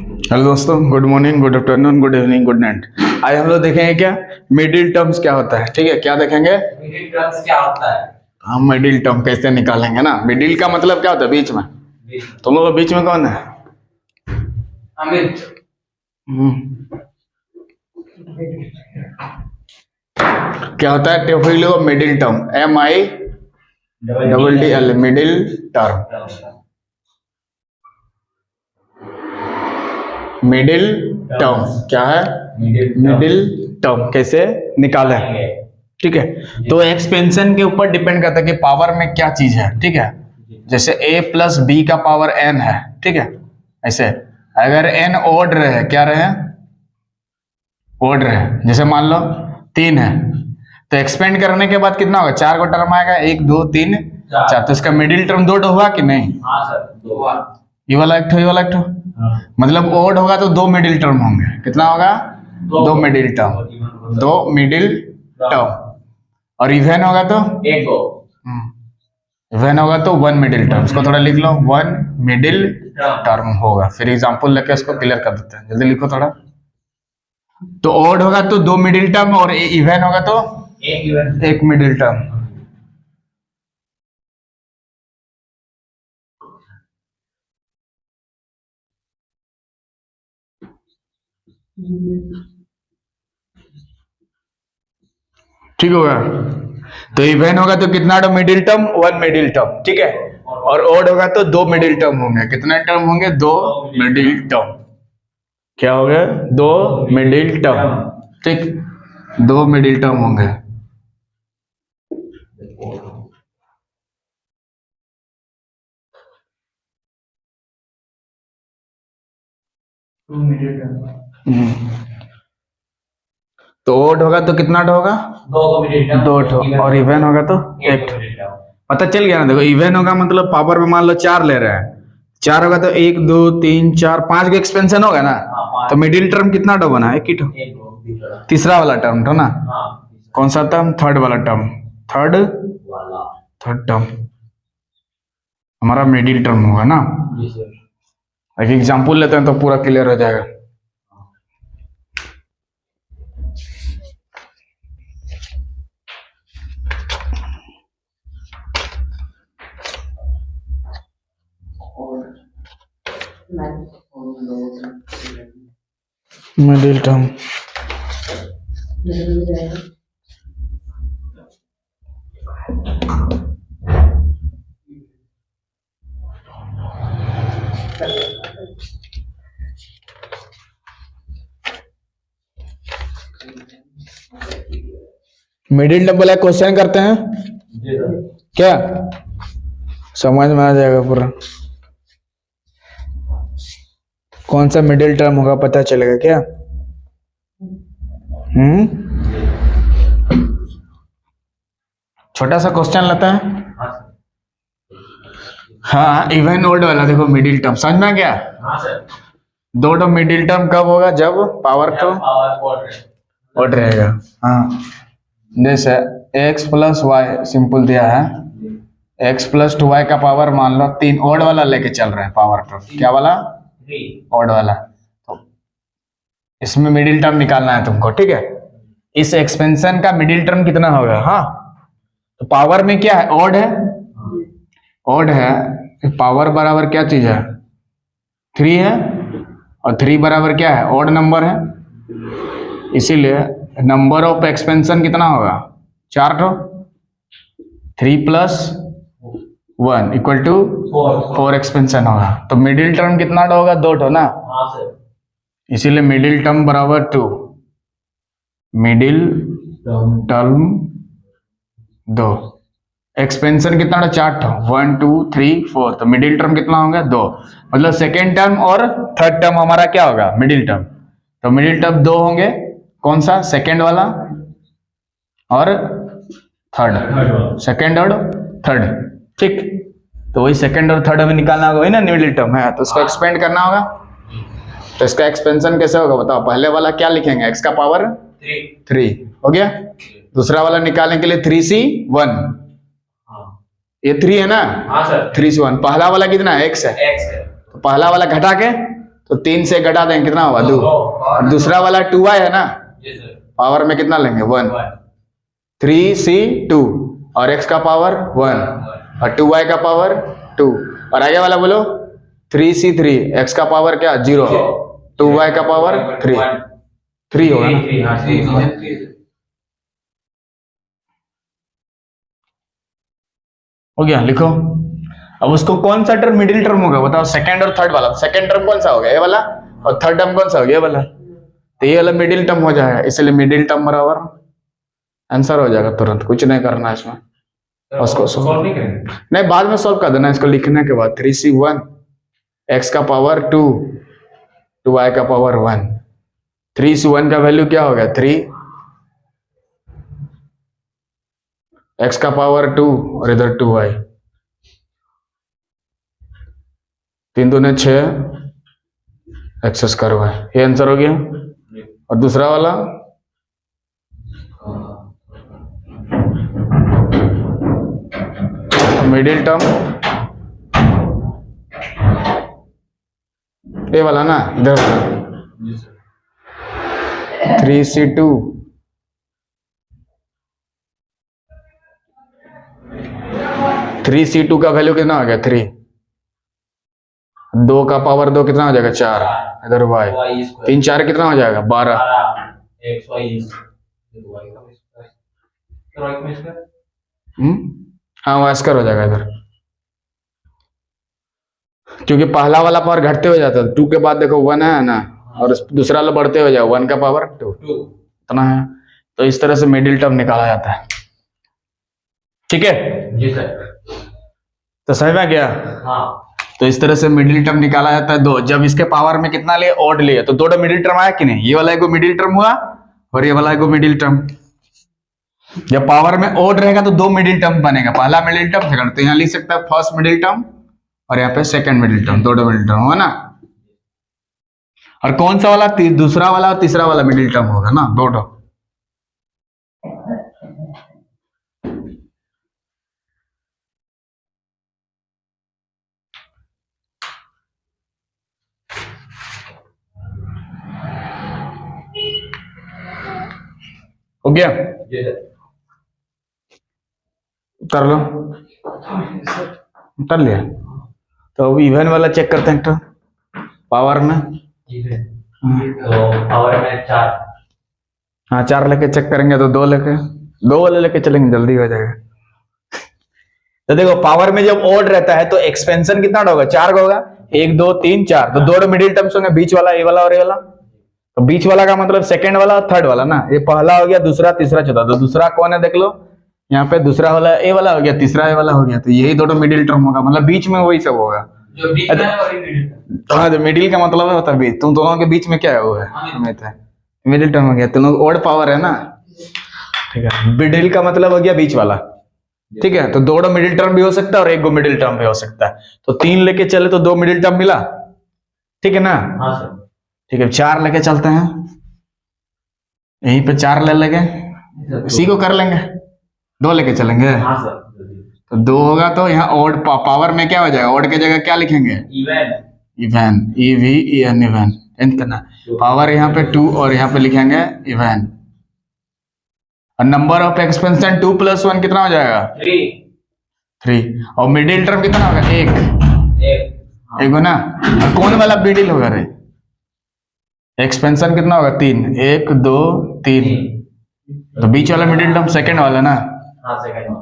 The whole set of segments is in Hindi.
हेलो दोस्तों, good morning, good afternoon, good evening, good night. आज हम लोग देखेंगे क्या मिडिल टर्म्स क्या होता है। ठीक है, क्या देखेंगे? मिडिल टर्म्स क्या होता है। हम मिडिल टर्म कैसे निकालेंगे ना। मिडिल का मतलब क्या होता है? बीच में। तुम लोग बीच में कौन है? अमित। क्या होता है? Table of middle term, MIDDL, middle term. Middle term क्या है? मिडिल टर्म कैसे निकाले? ठीक है, तो एक्सपेंशन के ऊपर डिपेंड करता है कि पावर में क्या चीज है। ठीक है, जैसे a प्लस बी का पावर n है। ठीक है, ऐसे अगर n ओड रहे, क्या रहे? ओड रहे, जैसे मान लो 3 है तो एक्सपेंड करने के बाद कितना होगा? 4 को टर्म आएगा, 1 2 3 4। तो इसका मिडिल टर्म 2 हुआ कि नहीं? हाँ सर, 2 हुआ। ये वाला एक ठो, ये वाला एक ठो। मतलब ओड होगा तो 2 मिडिल टर्म होंगे। कितना होगा? 2 मिडिल टर्म, 2 मिडिल टर्म। और इवन होगा तो इवन होगा तो 1 मिडिल टर्म। इसको थोड़ा लिख लो, 1 मिडिल टर्म होगा। फिर एग्जांपल लेके इसको क्लियर कर देते हैं, जल्दी लिखो थोड़ा। तो ओड होगा तो 2 मिडिल टर्म और इवन होगा तो 1 मिडिल टर्म। ठीक होगा। तो इवन होगा तो कितना मिडिल टर्म? 1 middle term. ठीक है, और ओड होगा तो 2 मिडिल टर्म होंगे। कितने टर्म होंगे? 2 मिडिल टर्म। क्या हो गया? 2 मिडिल टर्म। ठीक, 2 मिडिल टर्म होंगे। तो ओड होगा तो कितना होगा? 2 ठो, और इवन होगा तो 1 ठो। पता चल गया ना? देखो, इवन होगा मतलब पावर में मान लो 4 ले रहे हैं, 4 होगा तो 1 2 3 4 5 का एक्सपेंशन होगा ना। तो मिडिल टर्म कितना टर्म बना? एक ही टर्म। तीसरा वाला टर्म था ना। कौन सा टर्म? थर्ड वाला टर्म। थर्ड टर्म हमारा मिडिल टर्म होगा ना। एक एग्जांपल लेते हैं तो पूरा क्लियर हो जाएगा। मिडिल टर्म मिडिल टर्म वाला क्वेश्चन करते हैं क्या? समझ में आ जाएगा पूरा। कौन सा मिडिल टर्म होगा पता चलेगा क्या? छोटा सा क्वेश्चन लेता है। हाँ, इवन ओड वाला देखो, मिडिल टर्म समझ में आ गया? दो मिडिल टर्म कब होगा? जब पावर को ओड रहेगा। हाँ, जैसे x प्लस वाई सिंपल दिया है, x प्लस 2y का पावर मान लो 3, ओड वाला लेके चल रहे हैं पावर टर्म। क्या वाला? ओड वाला। तो इसमें मिडिल टर्म निकालना है तुमको। ठीक है, इस एक्सपेंशन का मिडिल टर्म कितना होगा? हाँ, तो पावर में क्या है? ओड है। ओड है, पावर बराबर क्या चीज है? 3 है, और 3 बराबर क्या है? ओड नंबर है। इसीलिए नंबर ऑफ एक्सपेंशन कितना होगा? 4 ठो। 3 प्लस 1 इक्वल टू 4 एक्सपेंशन होगा। तो मिडिल टर्म कितना होगा? 2 ठो ना। इसीलिए मिडिल टर्म बराबर 2। Middle term 2। एक्सपेंशन कितना? 4 ठो, 1 2 3 4। तो मिडिल टर्म कितना होगा? 2। मतलब सेकेंड टर्म और थर्ड टर्म हमारा क्या होगा? Middle term. तो मिडिल टर्म 2 होंगे। कौन सा? सेकेंड वाला और थर्ड। सेकेंड और थर्ड। ठीक, तो वही सेकेंड और थर्ड हमें निकालना होगा, वही ना मिडिल टर्म है। तो इसको एक्सपेंड करना होगा। तो इसका एक्सपेंशन कैसे होगा बताओ? पहले वाला क्या लिखेंगे? x का पावर 3 हो गया। दूसरा वाला निकालने के लिए 3c 1, ये 3 है ना। 3 से 1। पहला वाला कितना है? x है। तो पहला वाला घटा के तो 3 से घटा देंगे कितना होगा 2। और दूसरा वाला 2y है ना, जी सर। पावर में कितना लेंगे 1। 1 3c2 और x का पावर 1 और 2y का पावर 2 और आगे वाला बोलो 3c3 x का पावर क्या 0 2y का पावर 3 होगा ना। हो गया, लिखो। अब उसको कौन सा टर्म मिडिल टर्म होगा बताओ, सेकंड और थर्ड वाला। सेकंड टर्म कौन सा होगा ये वाला और थर्ड टर्म कौन सा होगा ये वाला, तो ये वाला मिडिल टर्म हो जाएगा, इसलिए मिडिल टर्म बराबर आंसर हो जाएगा तुरंत, कुछ नहीं करना है इसमें। उसको सॉल्व नहीं करेंगे। नहीं, बाद में सॉल्व कर देना इसको लिखने के बाद। 3c1 x का पावर 2 2y का पावर 1। 3c1 का वैल्यू क्या हो गया 3, x का पावर 2 और इधर 2y, 3 दूने 6 x स्क्वायर y, ये आंसर हो गया। और दूसरा वाला मिडिल टर्म ये वाला ना, इधर जी सर। 3c2 3c2 का वैल्यू कितना हो गया 3, 2 का पावर 2 कितना हो जाएगा 4, इधर y, 3 4 कितना हो जाएगा 12। हाँ वो स्क्वायर हो जाएगा इधर, क्योंकि पहला वाला पावर घटते हो जाता है, 2 के बाद देखो 1 है ना, और दूसरा वाला बढ़ते हो जाएगा 1 का पावर 2 इतना है। तो इस तरह से मिडिल टर्म निकाला जाता है, ठीक है जी सर। तो समझ में गया। हाँ तो इस तरह से मिडिल टर्म निकाला जाता है। दो, जब इसके पावर में कितना लिए ऑड लिए तो 2 मिडिल टर्म आया कि नहीं, ये वाला एगो मिडिल टर्म हुआ और ये वाला एगो मिडिल टर्म। जब पावर में ऑड रहेगा तो 2 मिडिल टर्म बनेगा, पहला मिडिल टर्म सेकंड, तो यहाँ लिख सकता है फर्स्ट मिडिल टर्म और यहाँ पे second middle term, 2 middle term होगा ना। और कौन सा वाला दूसरा वाला और तीसरा वाला मिडिल टर्म होगा ना, 2। हो गया, जी सर। कर लो, कर लिया। तो अब इवन वाला चेक करते हैं, तो पावर में जी सर। तो पावर में 4। हाँ 4 लेके चेक करेंगे तो 2 वाले लेके चलेंगे, जल्दी हो जाएगा। तो देखो पावर में जब ऑड रहता है तो एक्सपेंशन कितना होगा 4 का होगा, 1 2 3 4, तो 2 मिडिल टर्म्स होंगे, बीच वाला ये वाला और ये वाला। तो बीच वाला का मतलब सेकंड वाला और थर्ड वाला ना, ये पहला हो गया, दूसरा तीसरा चौथा, तो दूसरा कौन है देख लो यहाँ पे, दूसरा वाला ए वाला हो गया, तीसरा ए वाला हो गया, तो यही 2 मिडिल टर्म होगा, मतलब बीच में वही सब होगा जो बीच में है वही मिडिल। हाँ, जो मिडिल का मतलब होता है बीच, तुम दोनों के बीच में क्या है वो है मिडिल टर्म हो गया, तुम लोग ऑड पावर है ना, ठीक है। मिडिल का मतलब हो गया बीच वाला, ठीक है। तो 2 मिडिल टर्म भी हो सकता है और 1 मिडिल टर्म भी हो सकता है, तो 3 लेके चले तो 2 मिडिल टर्म मिला, ठीक है ना। हाँ सर। ठीक है, 4 लेके चलते हैं, यहीं पे 4 ले लेंगे, इसी को कर लेंगे, 2 लेके चलेंगे। हाँ सर। तो 2 होगा तो यहाँ ऑड पावर में क्या हो जाएगा, ऑड की जगह क्या लिखेंगे even. Even, EVEN even, and करना पावर यहाँ पे 2 और यहाँ पे लिखेंगे इवन। और नंबर ऑफ एक्सपेंशन 2 + 1 कितना हो जाएगा 3 और मिडिल टर्म कितना होगा 1 हो ना। और कौन वाला मिडिल होगा रे, एक्सपेंशन कितना होगा 3, 1 2 3, तो बीच वाला मिडिल टर्म सेकंड वाला ना। हाँ सेकंड।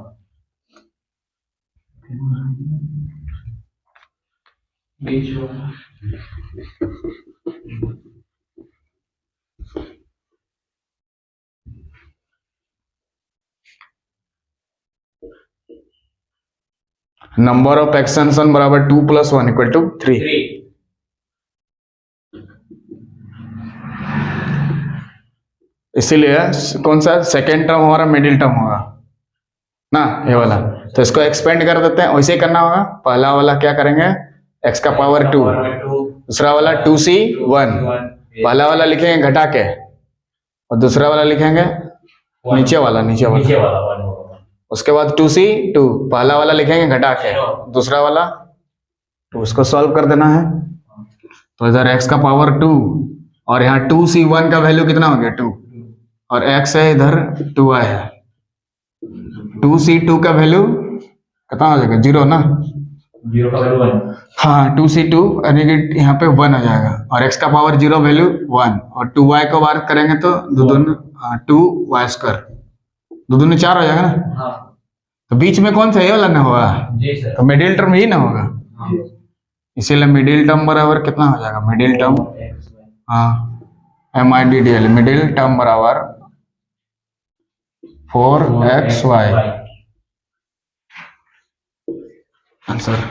बीच वाला नंबर ऑफ एक्सपेंशन बराबर 2 + 1 = 3। इसीलिए कौन सा सेकेंड टर्म हमारा मिडिल टर्म होगा ना, ये वाला। तो इसको एक्सपेंड कर देते हैं, वैसे ही करना होगा। पहला वाला क्या करेंगे x का पावर 2, दूसरा वाला 2c1, पहला वाला लिखेंगे घटा के और दूसरा वाला लिखेंगे नीचे वाला 1। उसके बाद 2c2, पहला वाला लिखेंगे घटा के, दूसरा वाला, तो उसको सॉल्व कर देना है। तो इधर x का पावर 2 और यहाँ 2c1 का वैल्यू कितना हो गया 2 और x है इधर 2y है 2c2 का वैल्यू कितना हो जाएगा 0 ना 0 का वैल्यू 1 हाँ 2c2 यानी कि यहाँ पे 1 हो जाएगा और x का पावर 0 वैल्यू 1 और 2y को बार करेंगे तो दो दोनों 2y² दो दोनों 4 हो जाएगा ना हाँ तो बीच में कौन सा ये वाला ना होगा जी सर तो मिडिल टर्म ही ना होगा हाँ इसीलिए मिडिल टर्म बराबर कितना हो जाएगा मिडिल टर्म x y हाँ MIDDL मिडिल टर्म बराबर 4xy आंसर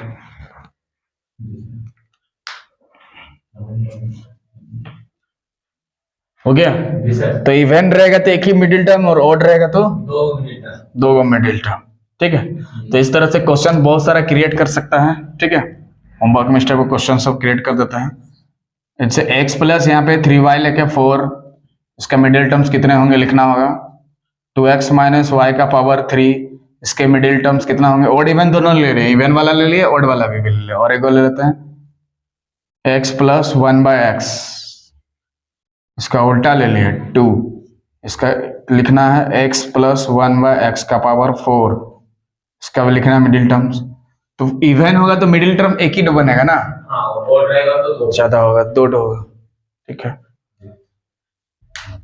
हो गया जी सर तो इवन रहेगा तो एक ही मिडिल टर्म और ऑड रहेगा तो 2 मिनट दो गो मिडिल टर्म ठीक है तो इस तरह से क्वेश्चन बहुत सारा क्रिएट कर सकता है ठीक है होमवर्क में स्टेप क्वेश्चन सब क्रिएट कर देता है इनसे x प्लस यहाँ पे 3y लेके 4 इसका मिडिल टर्म्स कितने होंगे लिखना होगा 2x माइनस वाई का पावर 3 इसके मिडिल टर्म्स कितना होंगे ऑड इवन दोनों ले रहे हैं इवन वाला ले लिए ऑड वाला भी ले लिया और एक ले लेते हैं x प्लस 1/x इसका उल्टा ले लिए 2 इसका लिखना है x प्लस 1/x का पावर 4 इसका भी लिखना है मिडिल टर्म्स तो इवन होगा तो मिडिल टर्म एक ही बनेगा ना हाँ और रहेगा तो 2 ज्यादा होगा 2 होगा ठीक है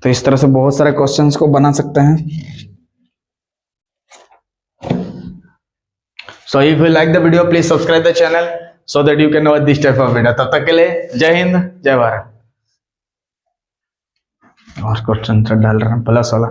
तो इस तरह से बहुत सारे क्वेश्चंस को बना सकते हैं so if you like the video please subscribe the channel so that you can watch this type of video तब तक के लिए जय हिंद जय भारत और क्वेश्चन डाल रहे हैं प्लस वाला